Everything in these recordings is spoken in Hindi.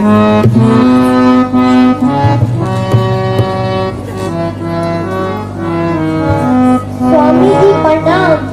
स्वामी जी प्रणाम।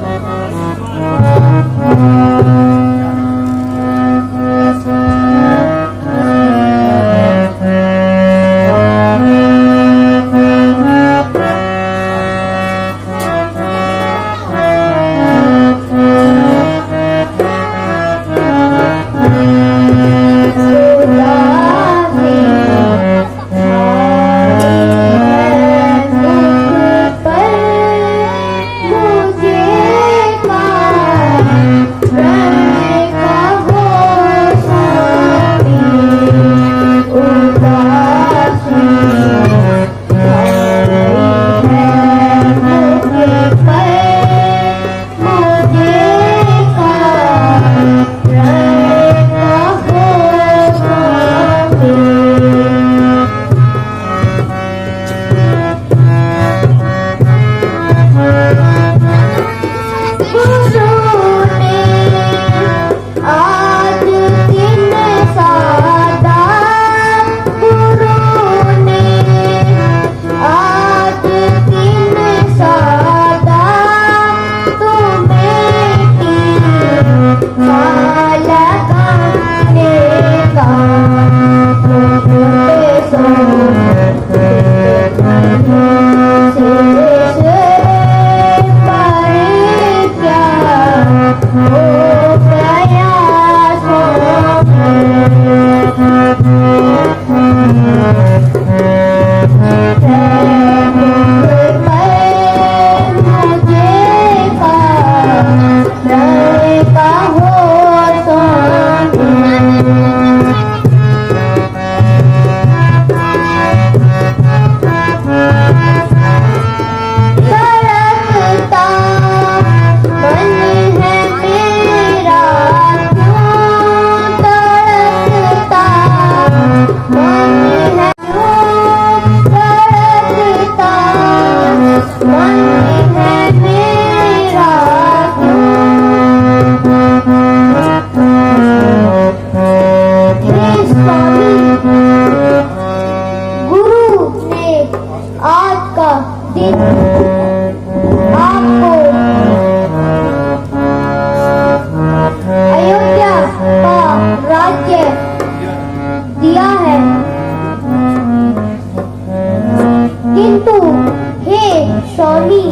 स्वामी,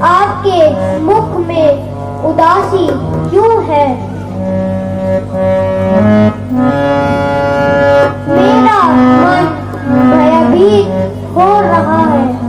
आपके मुख में उदासी क्यों है? मेरा मन भयभीत हो रहा है।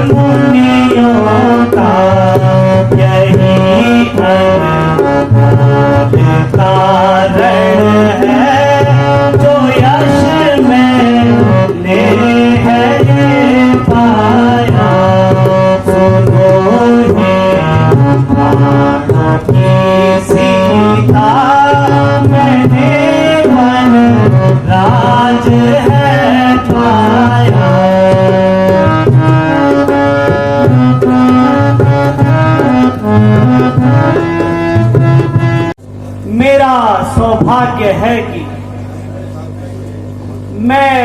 मुनियों का यही रण है जो यश मैंने है ये पाया। सुनो हे प्राणों की सीता, मैंने वन राज है पाया। मेरा सौभाग्य है कि मैं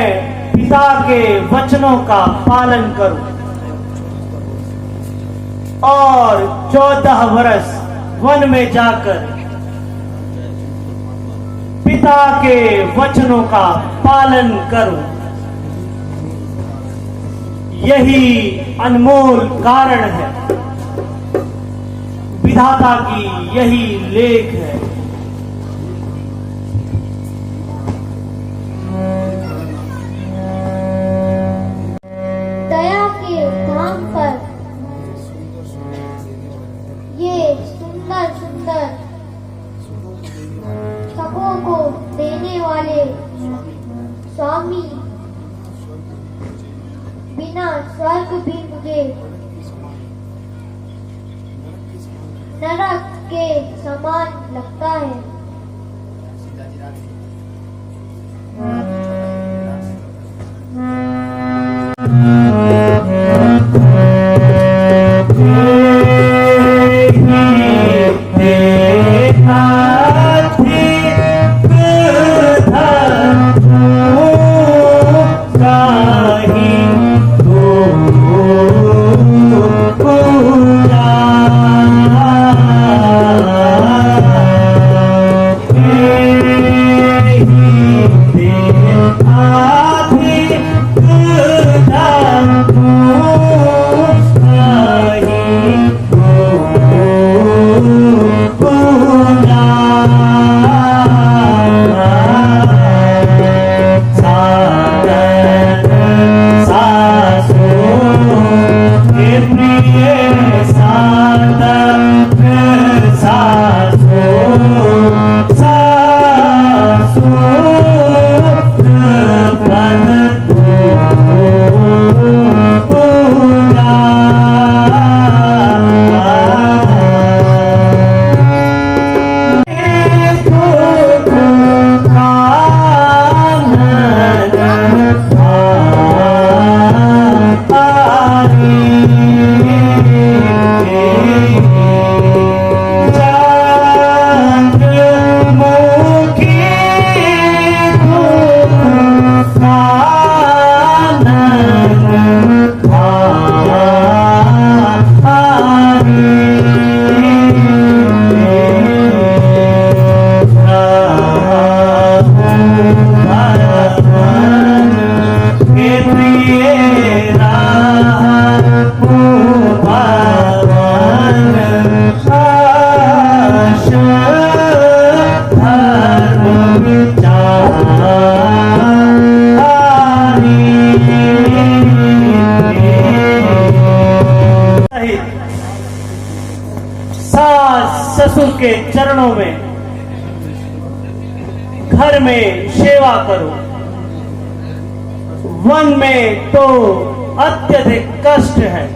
पिता के वचनों का पालन करूं और 14 वर्ष वन में जाकर पिता के वचनों का पालन करूं। यही अनमोल कारण है, विधाता की यही लेख है। दया के धाम पर ये सुंदर सुंदर सबों को देने वाले स्वामी बिना स्वर्ग भी मुझे नरक के समान लगता है। ससुर के चरणों में घर में सेवा करो। वन में तो अत्यधिक कष्ट है।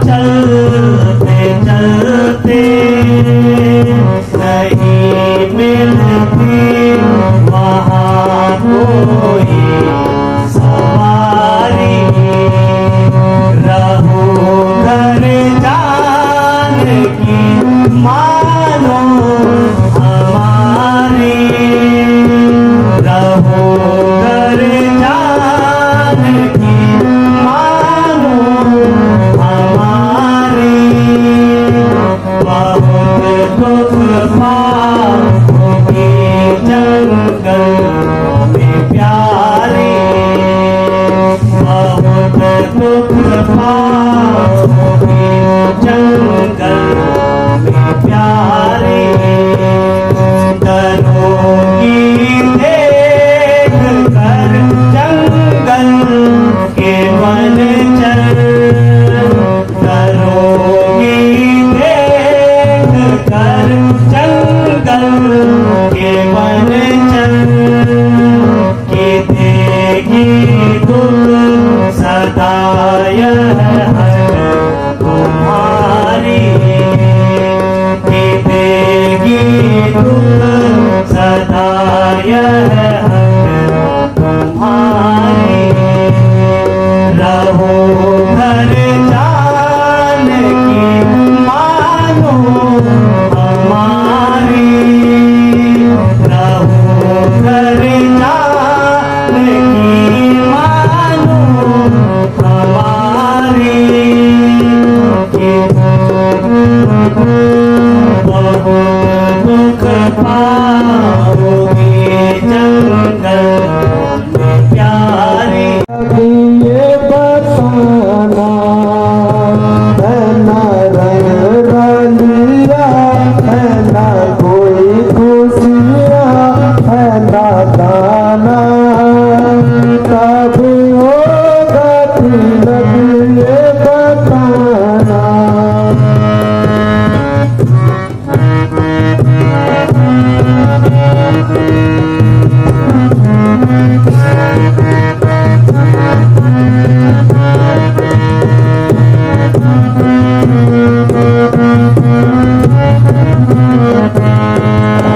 चलते चलते नहीं मिलती वहाँ कोई सवारी, रहूं घर जाने की मानो हमारी, रहूं घर जाने की मानो हमारी। बहुत दुख पाओगी जंगल में प्यारी, बहुत दुख पाओगी जंगल में प्यारी। डरोगी देख कर जंगल के वन चल, डरोगी देख कर जंगल के वन चल, कि देगी दुख सदा यह हट तुम्हारी, कि देगी दुख सदा यह हट तुम्हारी। रहो घर जाने की मानो हमारी, रहो घर जाने की मानो हमारी। बहुत दुख पाओगी जंगल में प्यारी। ये बताना है ना रंग रलिया, है ना कोई खुशियाँ, है ना दाना, कब होगा तिलक ये बताना।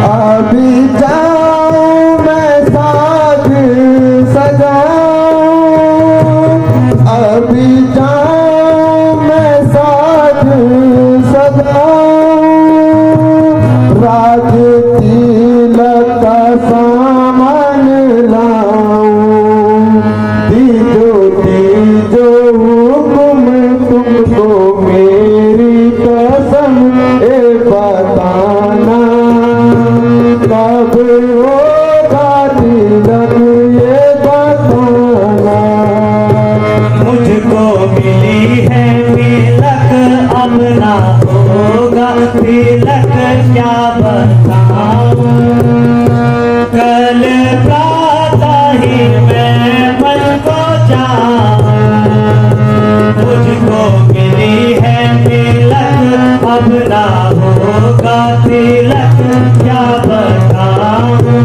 अभी जाऊं मैं साथ सजाऊं, अभी जाऊं मैं साथ सजाऊं, राज तिलक का सामान लाऊं, दीजो हुक्म तुमको मेरी कसम ए बताना, कब होगा तिलक ये बताना। मुझको मिली है तिलक, अब ना होगा तिलक क्या बताऊं। कल प्रातः ही मैं मन को जाऊं, मुझको मिली है तिलक, अब ना होगा तिलक क्या बताऊं।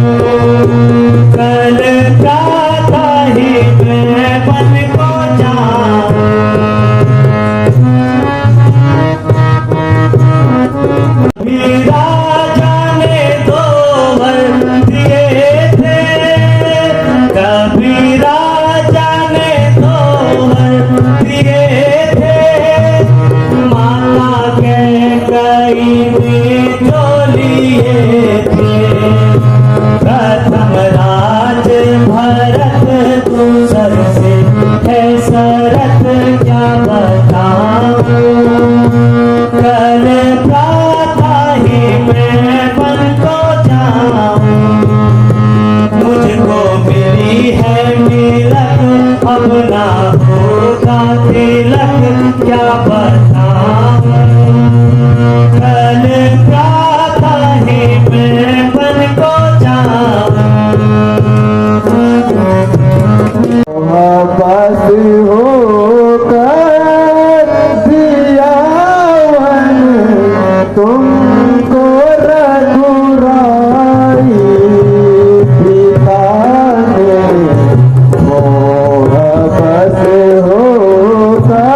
कल प्रातः ही मैं मन को जाऊं, भी राजा ने 2 वर दिए थे, कभी राजा ने 2 वर दिए थे, माता के कई ने जो लिए थे। प्रथम राज भरत दूसर से है शरत क्या बताऊं। कल प्रातः ही मैं वन को जाऊं, मुझको मिली है तिलक, अब ना होगा तिलक क्या बताऊं। कल प्रातः ही मैं वन को जाऊं, बस होकर दिया वन तुमको रघुराई, पिता ने मोह बस होकर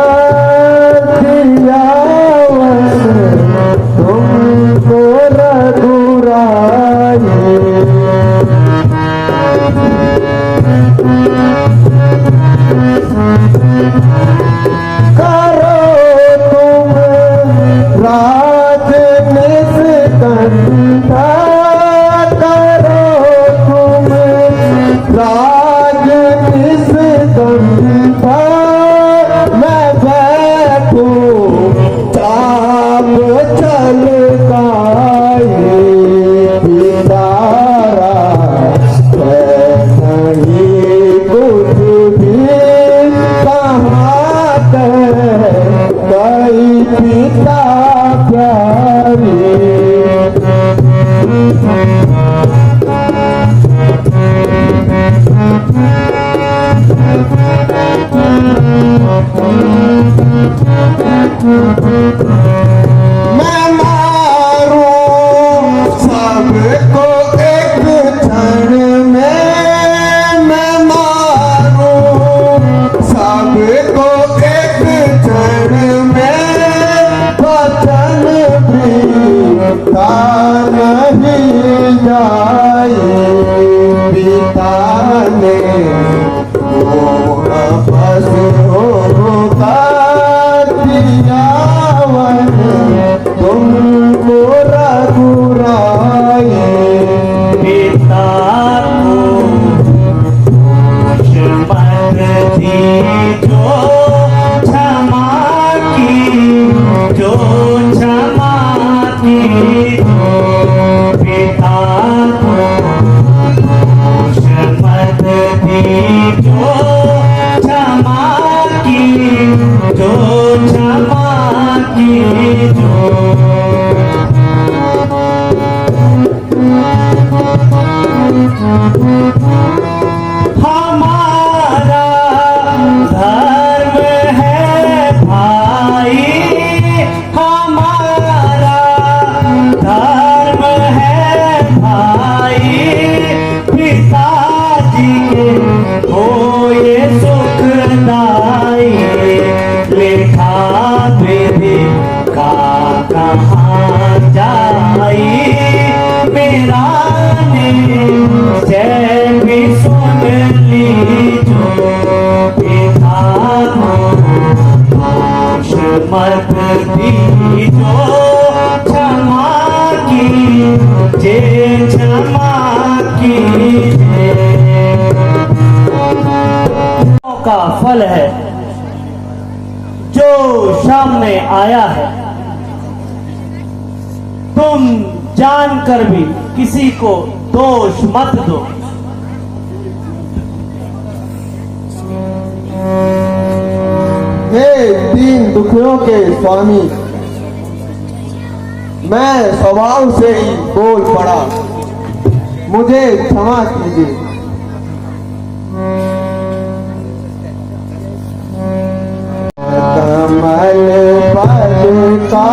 माई पिता प्यारे मैं मारूं सबको एक क्षण में मैं मारूं सबको एक क्षण में वचन बीता नहीं जाए बिताने बस होगा दियावन तुमको रघुराए पिता को मत दीजो क्षमा की जो क्षमा की पिता को मत दीजो क्षमा की जो क्षमा की जो हमारा धर्म है भाई हमारा धर्म है भाई पिताजी के हो ये सुखदाई लेखा विधि का कहाँ जाई मेरा जय भी सुन लीजो पिता दोष मत दीजो क्षमा की जे क्षमा की का फल है जो सामने आया है तुम जानकर भी किसी को दोष मत दो हे दीन दुखियों के स्वामी मैं स्वभाव से ही बोल पड़ा मुझे क्षमा कीजिए कमल पद का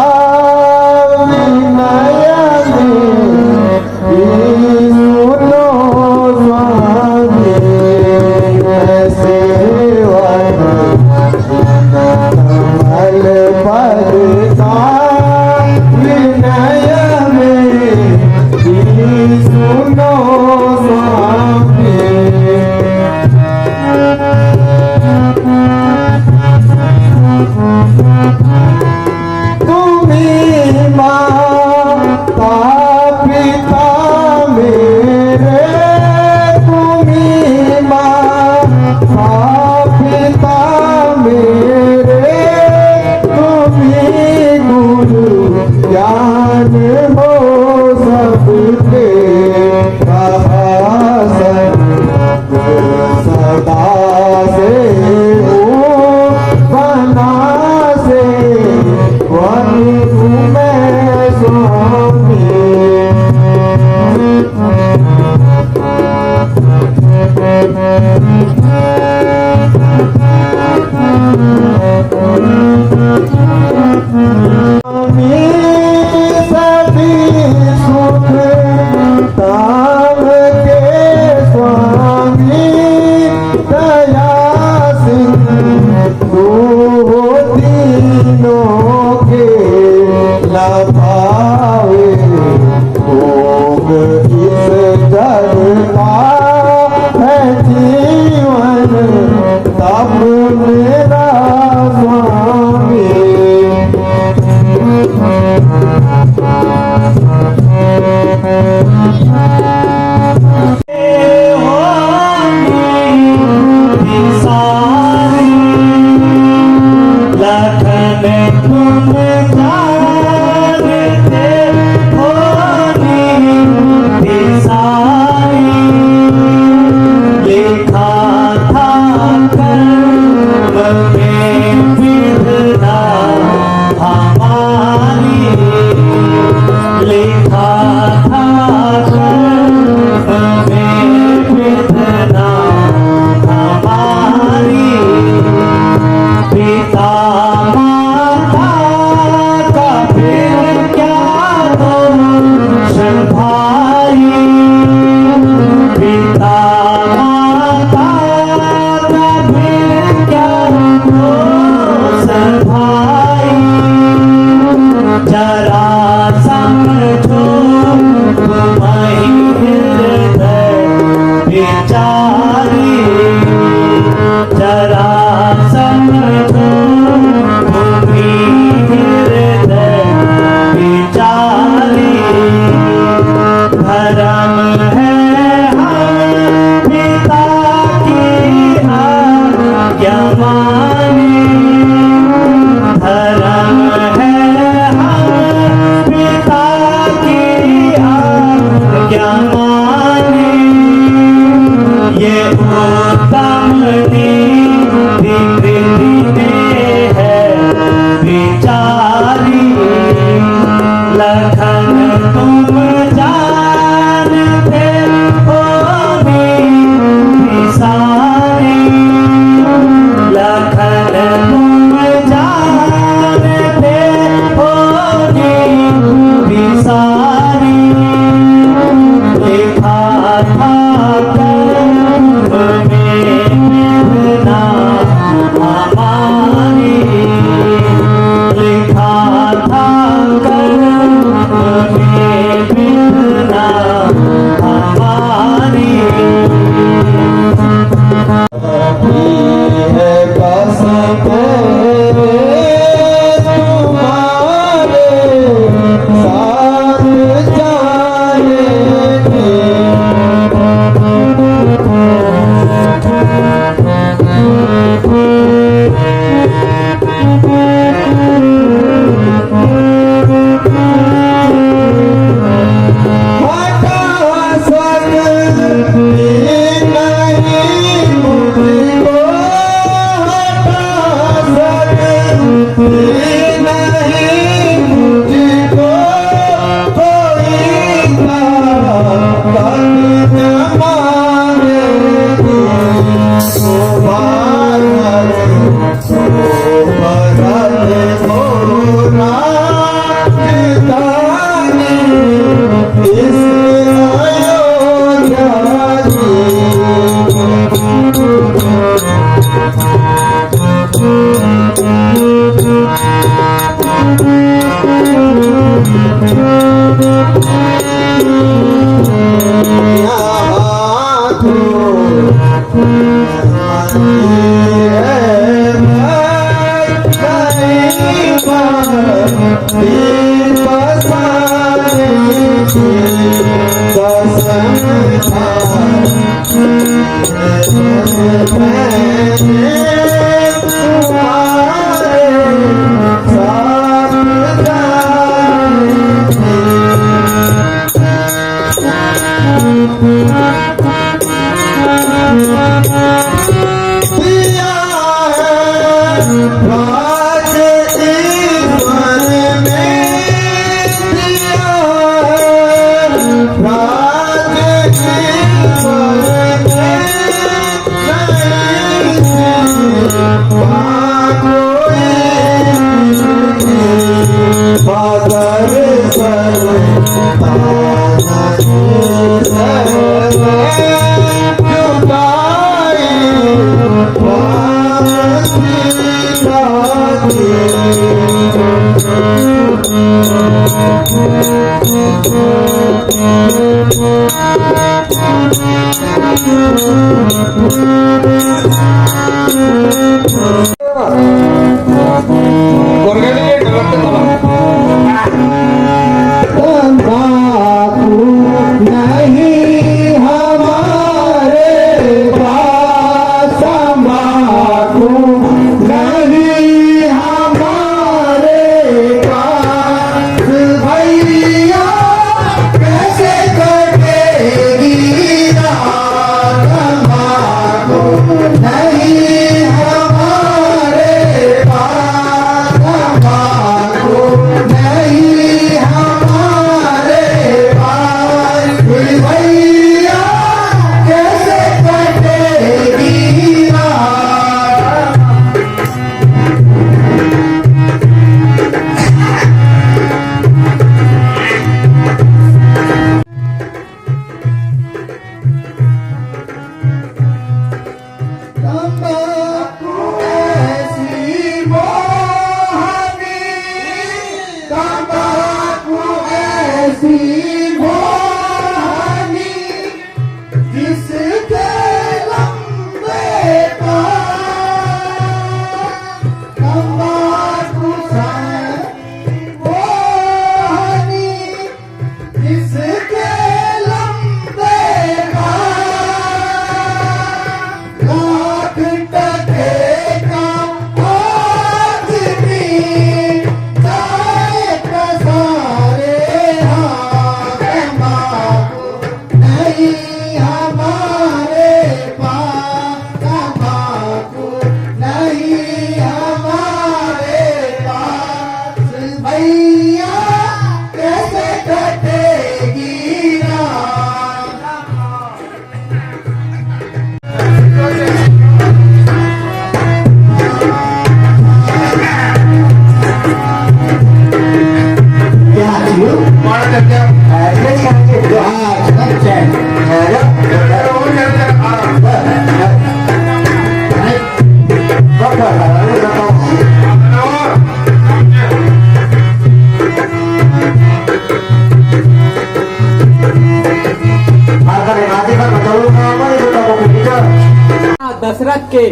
दशरथ के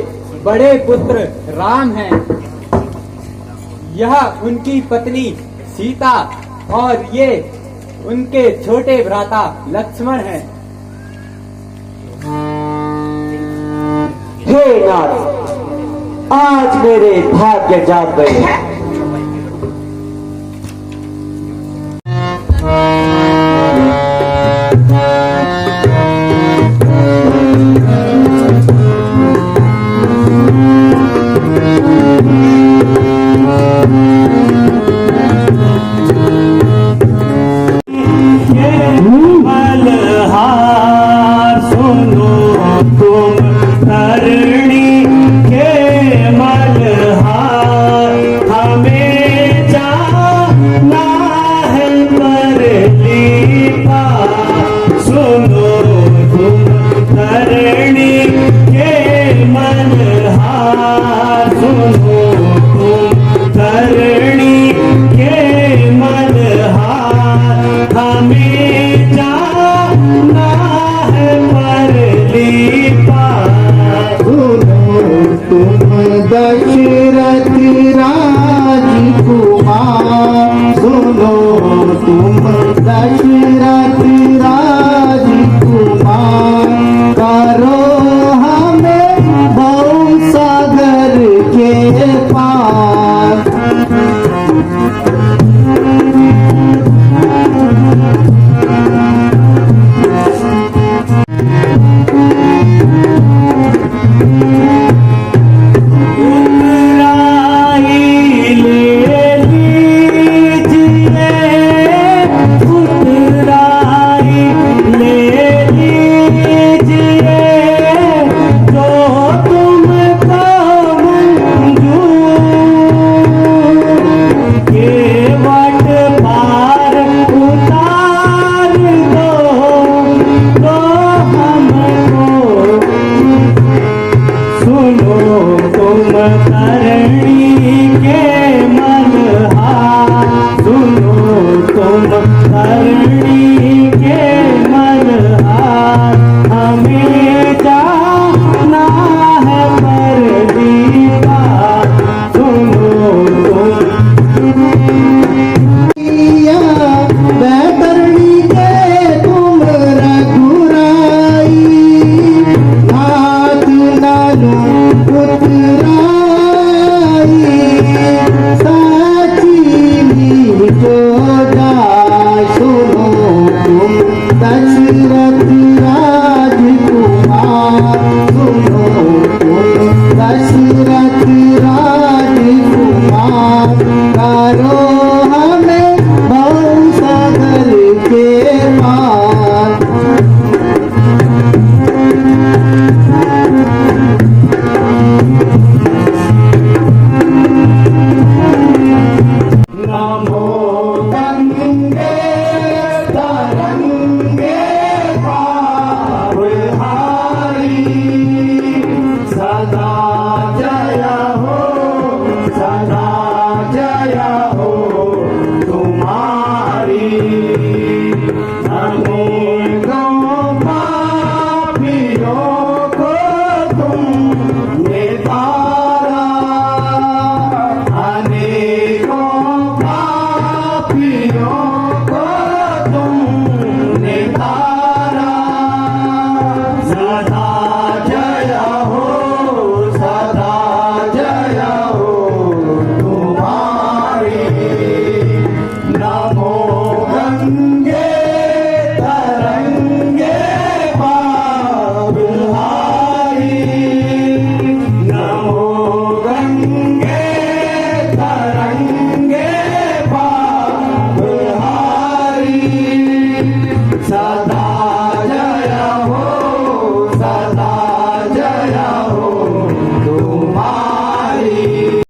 बड़े पुत्र राम हैं। यह उनकी पत्नी सीता और ये उनके छोटे भ्राता लक्ष्मण हैं। हे नाथ, आज मेरे भाग्य जाग गए। मलहार सुनो तुम धरणी के मलहार। करो